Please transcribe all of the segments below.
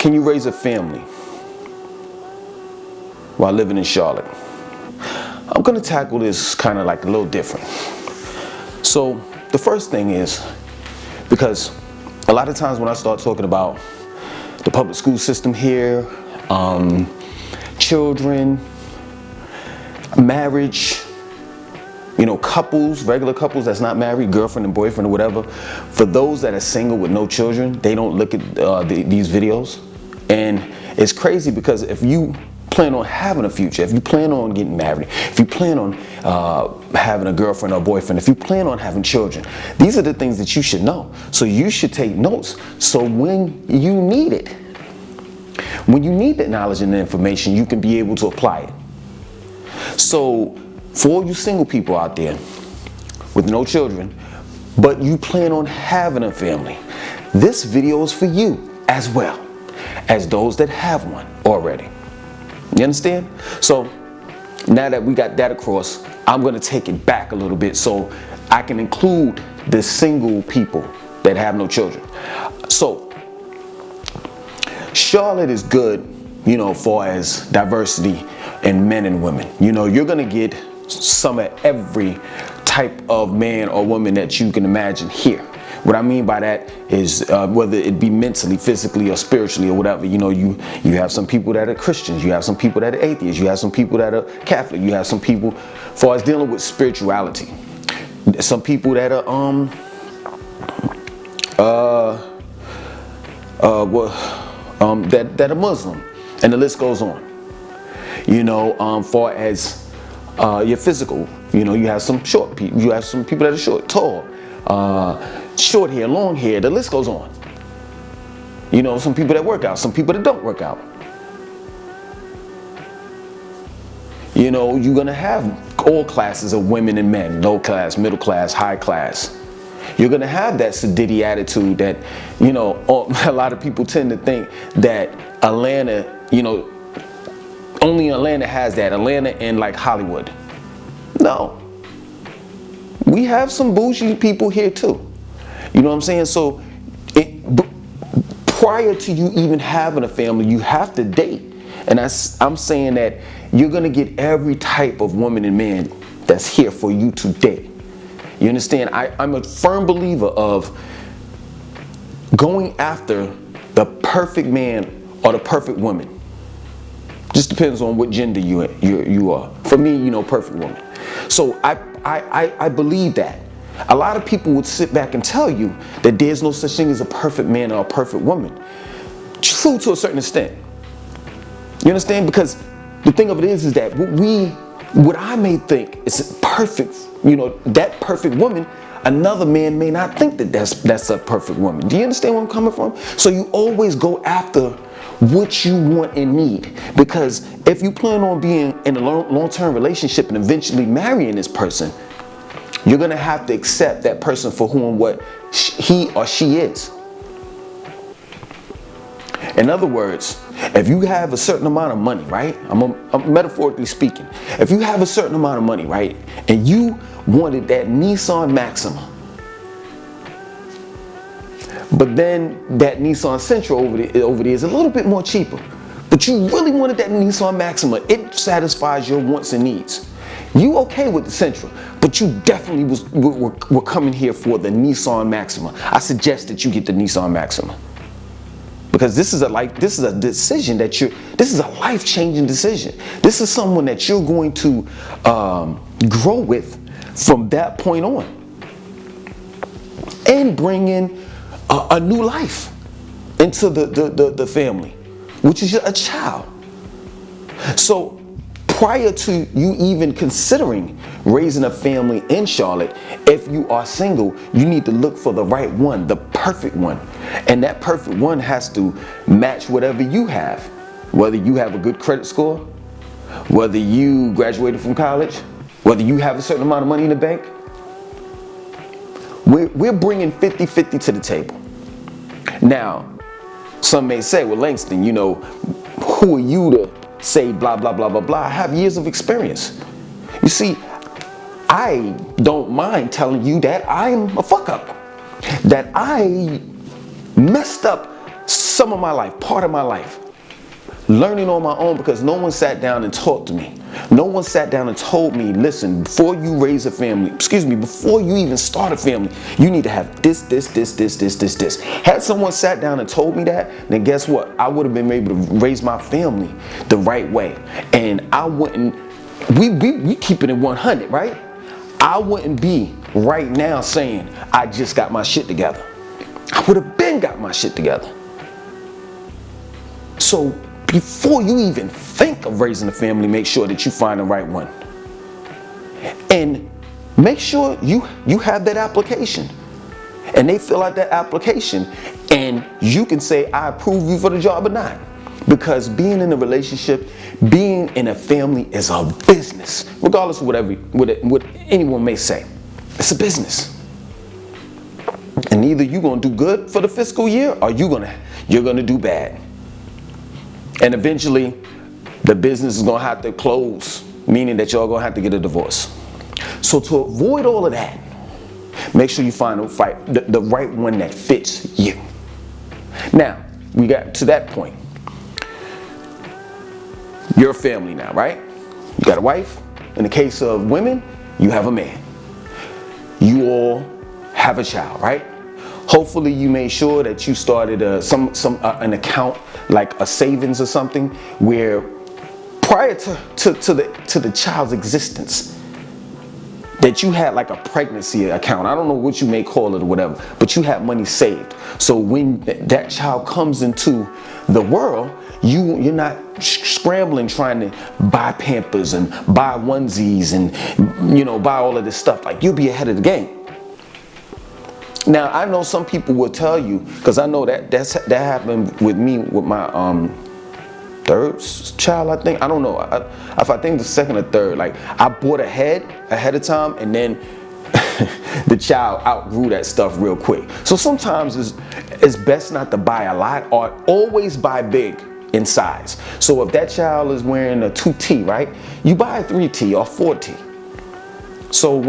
Can you raise a family while living in Charlotte? I'm going to tackle this kind of like a little different. So the first thing is, because a lot of times when I start talking about the public school system here, children, marriage, couples, regular couples that's not married, girlfriend and boyfriend or whatever, for those that are single with no children, they don't look at these videos. And it's crazy because if you plan on having a future, if you plan on getting married, if you plan on having a girlfriend or boyfriend, if you plan on having children, these are the things that you should know. So you should take notes. So when you need it, when you need that knowledge and information, you can be able to apply it. So for all you single people out there with no children, but you plan on having a family, this video is for you as well as those that have one already. You understand? So now that we got that across, I'm going to take it back a little bit so I can include the single people that have no children. So Charlotte is good, far as diversity in men and women. You're going to get some of every type of man or woman that you can imagine here. What I mean by that is whether it be mentally, physically, or spiritually or whatever, you have some people that are Christians, you have some people that are atheists, you have some people that are Catholic, you have some people, as far as dealing with spirituality, some people that are that are Muslim, and the list goes on. Far as your physical, you have some short people, you have some people that are short, tall, short hair, long hair, the list goes on. Some people that work out, some people that don't work out. You're gonna have all classes of women and men, low class, middle class, high class. You're gonna have that sedity attitude that, a lot of people tend to think that Atlanta, only Atlanta has that, Atlanta and like Hollywood. No. We have some bougie people here too. You know what I'm saying? So prior to you even having a family, you have to date. And I'm saying that you're going to get every type of woman and man that's here for you to date. You understand? I'm a firm believer of going after the perfect man or the perfect woman. Just depends on what gender you are. For me, perfect woman. So I believe that. A lot of people would sit back and tell you that there's no such thing as a perfect man or a perfect woman. True to a certain extent. You understand? Because the thing of it is that what I may think is perfect, that perfect woman, another man may not think that that's a perfect woman. Do you understand where I'm coming from? So you always go after what you want and need, because if you plan on being in a long-term relationship and eventually marrying this person, you're going to have to accept that person for who and what he or she is. In other words, if you have a certain amount of money, right? I'm metaphorically speaking. If you have a certain amount of money, right, and you wanted that Nissan Maxima, but then that Nissan Sentra over there is a little bit more cheaper, but you really wanted that Nissan Maxima, it satisfies your wants and needs. You okay with the Sentra, but you definitely were coming here for the Nissan Maxima. I suggest that you get the Nissan Maxima. Because this is a decision this is a life-changing decision. This is someone that you're going to grow with from that point on, and bring in a new life into the family, which is a child. So prior to you even considering raising a family in Charlotte, if you are single, you need to look for the right one, the perfect one. And that perfect one has to match whatever you have. Whether you have a good credit score, whether you graduated from college, whether you have a certain amount of money in the bank. We're bringing 50-50 to the table. Now, some may say, well, Langston, who are you to say blah, blah, blah, blah, blah? I have years of experience. You see, I don't mind telling you that I'm a fuck up, that I messed up some of my life, part of my life, learning on my own because no one sat down and talked to me. No one sat down and told me, listen, before you raise a family, before you even start a family, you need to have this. Had someone sat down and told me that, then guess what? I would have been able to raise my family the right way. And I wouldn't, we keeping it 100, right? I wouldn't be right now saying, I just got my shit together. I would have been got my shit together. So before you even think of raising a family, make sure that you find the right one. And make sure you have that application. And they fill out that application and you can say, I approve you for the job or not. Because being in a relationship, being in a family is a business. Regardless of what anyone may say. It's a business. And either you're going to do good for the fiscal year or you're going to do bad. And eventually, the business is going to have to close, meaning that y'all going to have to get a divorce. So to avoid all of that, make sure you find the right one that fits you. Now, we got to that point. You're a family now, right? You got a wife. In the case of women, you have a man. You all have a child, right? Hopefully you made sure that you started an account, like a savings or something, where prior to the child's existence, that you had like a pregnancy account. I don't know what you may call it or whatever, but you had money saved. So when that child comes into the world, you're not scrambling trying to buy Pampers and buy onesies and buy all of this stuff. Like, you'll be ahead of the game. Now, I know some people will tell you, because I know that happened with me with my third child, I think. I don't know. If I think the second or third, like, I bought ahead of time, and then the child outgrew that stuff real quick. So sometimes it's best not to buy a lot, or always buy big in size. So if that child is wearing a 2T, right, you buy a 3T or 4T. So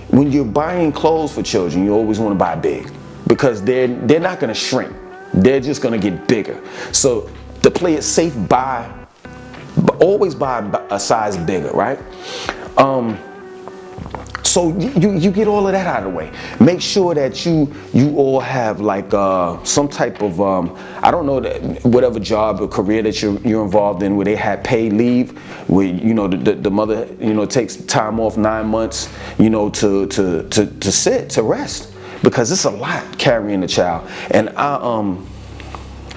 when you're buying clothes for children, you always want to buy big, because they're not going to shrink. They're just going to get bigger. So to play it safe, always buy a size bigger, right? So you get all of that out of the way. Make sure that you all have like some type of I don't know, whatever job or career that you're involved in, where they have paid leave, where the mother takes time off 9 months to rest, because it's a lot carrying the child. And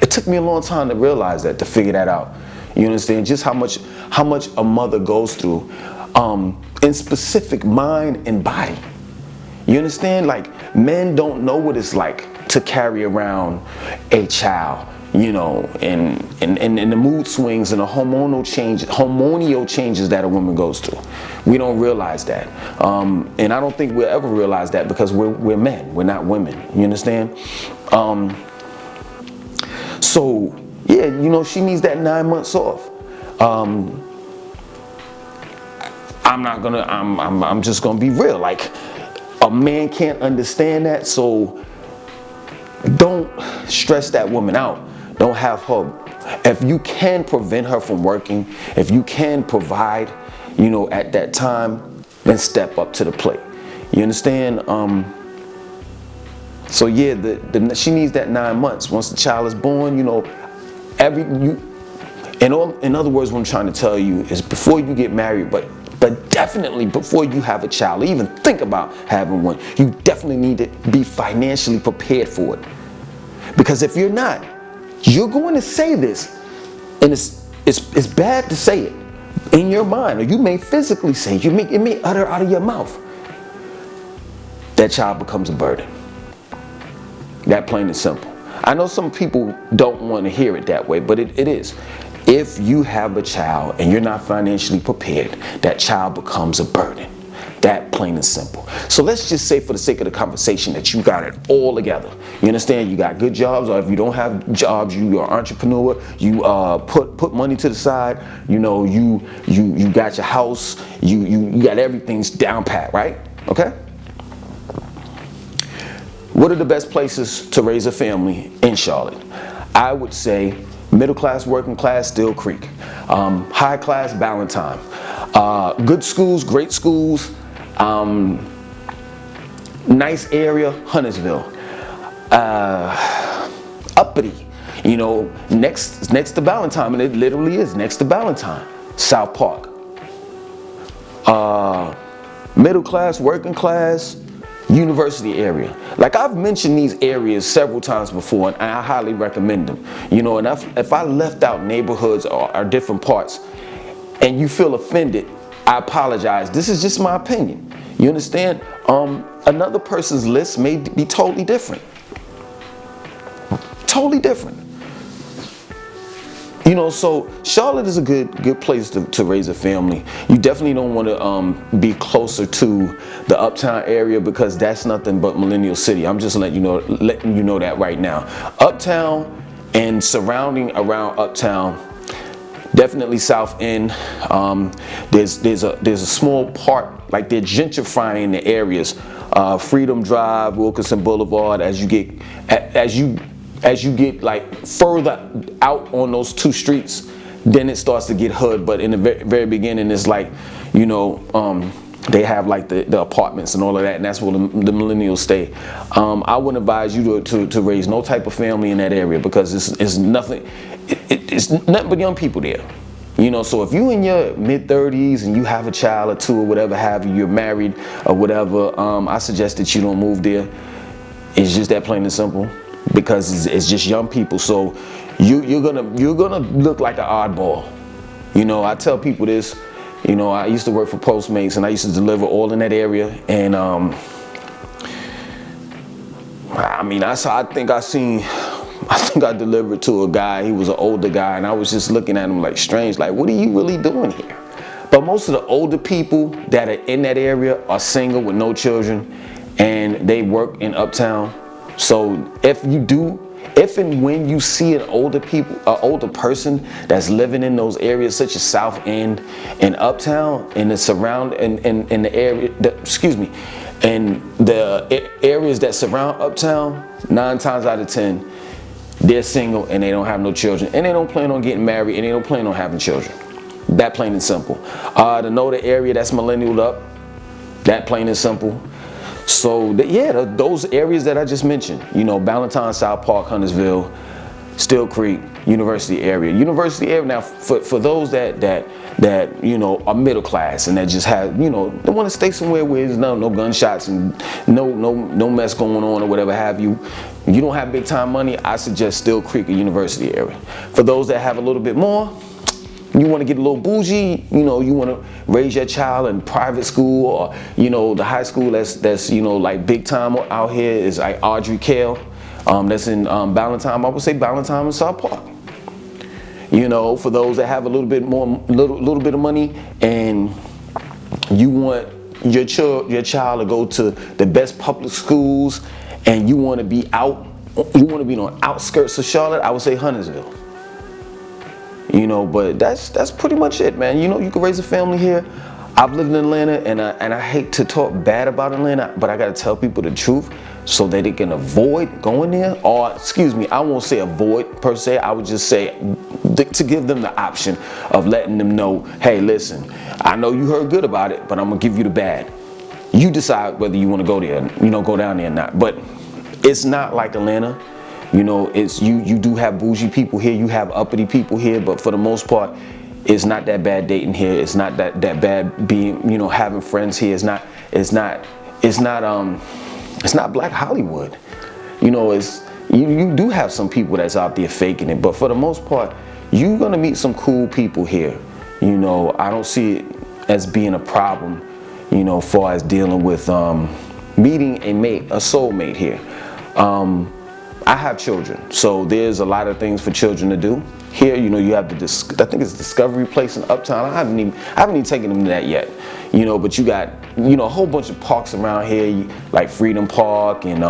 it took me a long time to realize that, to figure that out. You understand just how much a mother goes through, in specific mind and body. You understand? Like, men don't know what it's like to carry around a child, and the mood swings and the hormonal changes that a woman goes through. We don't realize that, and I don't think we'll ever realize that, because we're men, we're not women. You understand? So yeah, she needs that 9 months off. I'm just gonna be real. Like, a man can't understand that, so don't stress that woman out. Don't have her. If you can prevent her from working, if you can provide, at that time, then step up to the plate. You understand? So yeah, she needs that 9 months. Once the child is born, in other words, what I'm trying to tell you is, before you get married, but definitely before you have a child, or even think about having one, you definitely need to be financially prepared for it. Because if you're not, you're going to say this, and it's bad to say it in your mind, or you may physically say it. It may utter out of your mouth. That child becomes a burden. That plain and simple. I know some people don't want to hear it that way, but it is. If you have a child and you're not financially prepared, that child becomes a burden. That plain and simple. So let's just say, for the sake of the conversation, that you got it all together. You understand? You got good jobs, or if you don't have jobs, you're an entrepreneur. You put money to the side. You got your house. You got everything's down pat, right? Okay. What are the best places to raise a family in Charlotte? I would say middle class, working class, Still Creek. High class, Ballantyne. Good schools, great schools. Nice area, Huntersville. Uppity, next to Ballantyne, and it literally is next to Ballantyne. South Park. Middle class, working class, University area. Like, I've mentioned these areas several times before, and I highly recommend them. And if I left out neighborhoods or different parts and you feel offended, I apologize. This is just my opinion. You understand? Another person's list may be totally different. Totally different. So Charlotte is a good place to raise a family. You definitely don't want to be closer to the Uptown area, because that's nothing but Millennial City. I'm just letting you know that right now. Uptown and surrounding around Uptown, definitely South End. There's a small part, like they're gentrifying the areas. Freedom Drive, Wilkinson Boulevard. As you get like further out on those two streets, then it starts to get hood. But in the very beginning, it's like, they have like the apartments and all of that, and that's where the millennials stay. I wouldn't advise you to raise no type of family in that area, because it's nothing but young people there. So if you in your mid-30s and you have a child or two or whatever have you, you're married or whatever, I suggest that you don't move there. It's just that plain and simple, because it's just young people. So you're gonna look like an oddball. I tell people this. I used to work for Postmates, and I used to deliver all in that area. And I think I delivered to a guy. He was an older guy, and I was just looking at him like strange, like, what are you really doing here? But most of the older people that are in that area are single with no children, and they work in Uptown. So if and when you see an older person that's living in those areas such as South End and Uptown and the areas that surround Uptown, 9 times out of 10, they're single and they don't have no children, and they don't plan on getting married, and they don't plan on having children. That plain and simple. To know the area that's millennial up, that plain and simple. So those areas that I just mentioned, Ballantyne, South Park, Huntersville, Still Creek, University area. Now, for those that are middle class and that just have, they want to stay somewhere where there's no gunshots and no mess going on or whatever have you. You don't have big time money, I suggest Still Creek or University area. For those that have a little bit more, you want to get a little bougie, you want to raise your child in private school, or the high school that's like big time out here is like Audrey Cale, that's in Ballantyne. I would say Ballantyne and South Park. For those that have a little bit of money, and you want your child to go to the best public schools, and you want to be on outskirts of Charlotte, I would say Huntersville. But that's pretty much it, man. You can raise a family here. I've lived in Atlanta, and I hate to talk bad about Atlanta, but I gotta tell people the truth so that they can avoid going there. Or, excuse me, I won't say avoid per se. I would just say to give them the option of letting them know, hey, listen, I know you heard good about it, but I'm gonna give you the bad. You decide whether you want to go there, go down there or not. But it's not like Atlanta. It's you do have bougie people here, you have uppity people here, but for the most part, it's not that bad dating here. It's not that bad being, having friends here. It's not Black Hollywood. You do have some people that's out there faking it, but for the most part, you're gonna meet some cool people here. I don't see it as being a problem, far as dealing with meeting a soulmate here. I have children, so there's a lot of things for children to do. Here, you have I think it's Discovery Place in Uptown. I haven't even taken them to that yet. But you got, a whole bunch of parks around here, like Freedom Park, and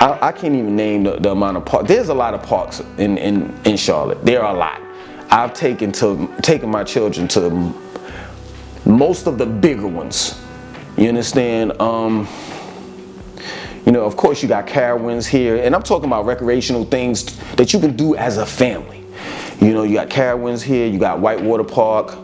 I can't even name the amount of parks. There's a lot of parks in Charlotte. There are a lot. I've taken my children to most of the bigger ones. You understand? You know, of course, you got Carowinds here, and I'm talking about recreational things that you can do as a family. You know, you got Carowinds here, you got Whitewater Park.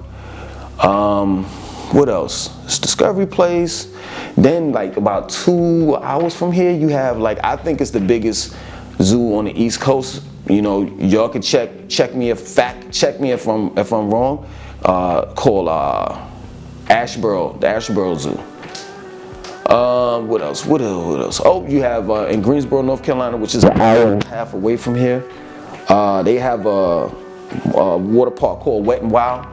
What else? It's Discovery Place. Then, like about 2 hours from here, you have I think it's the biggest zoo on the East Coast. You know, y'all can check me if I'm wrong. Called Asheboro, the Asheboro Zoo. What else? Oh, you have in Greensboro, North Carolina, which is an hour and a half away from here. They have a water park called Wet and Wild.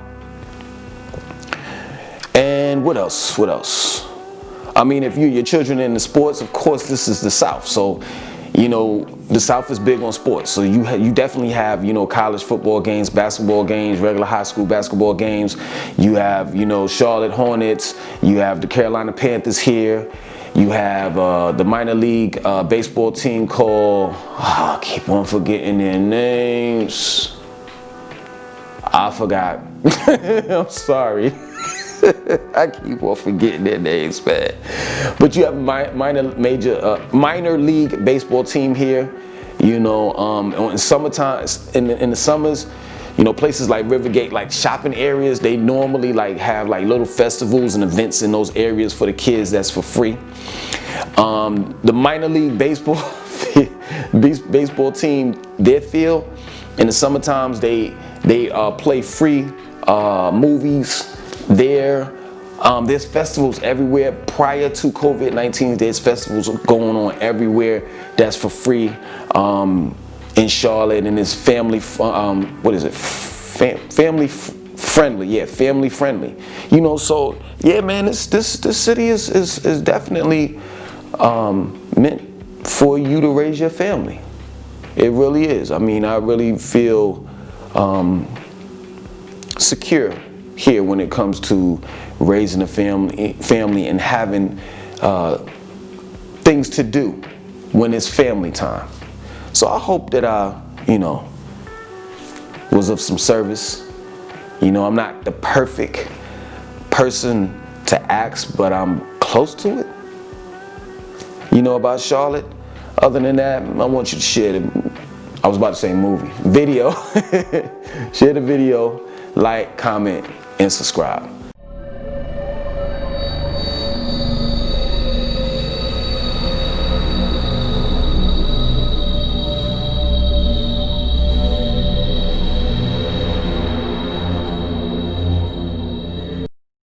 And what else? I mean, if your children are in the sports, of course, this is the South. So, you know, the South is big on sports. So you definitely have, you know, college football games, basketball games, regular high school basketball games. You have, you know, Charlotte Hornets. You have the Carolina Panthers here. You have the minor league baseball team called, I keep on forgetting their names. I forgot. I'm sorry. I keep on forgetting their names, man. But you have minor league baseball team here. You know, in summertime, in the summers, you know, places like Rivergate, like shopping areas, they normally have little festivals and events in those areas for the kids. That's for free. The minor league baseball baseball team, their field, in the summer times they play free movies there. There's festivals everywhere. Prior to COVID-19, there's festivals going on everywhere that's for free in Charlotte, and it's family family friendly. Yeah, family friendly. You know, so yeah, man, this city is definitely meant for you to raise your family. It really is. I mean, I really feel secure here when it comes to raising a family and having things to do when it's family time. So I hope that I, you know, was of some service. You know, I'm not the perfect person to ask, but I'm close to it. You know about Charlotte. Other than that, I want you to share I was about to say video. Share the video, like, comment, and subscribe.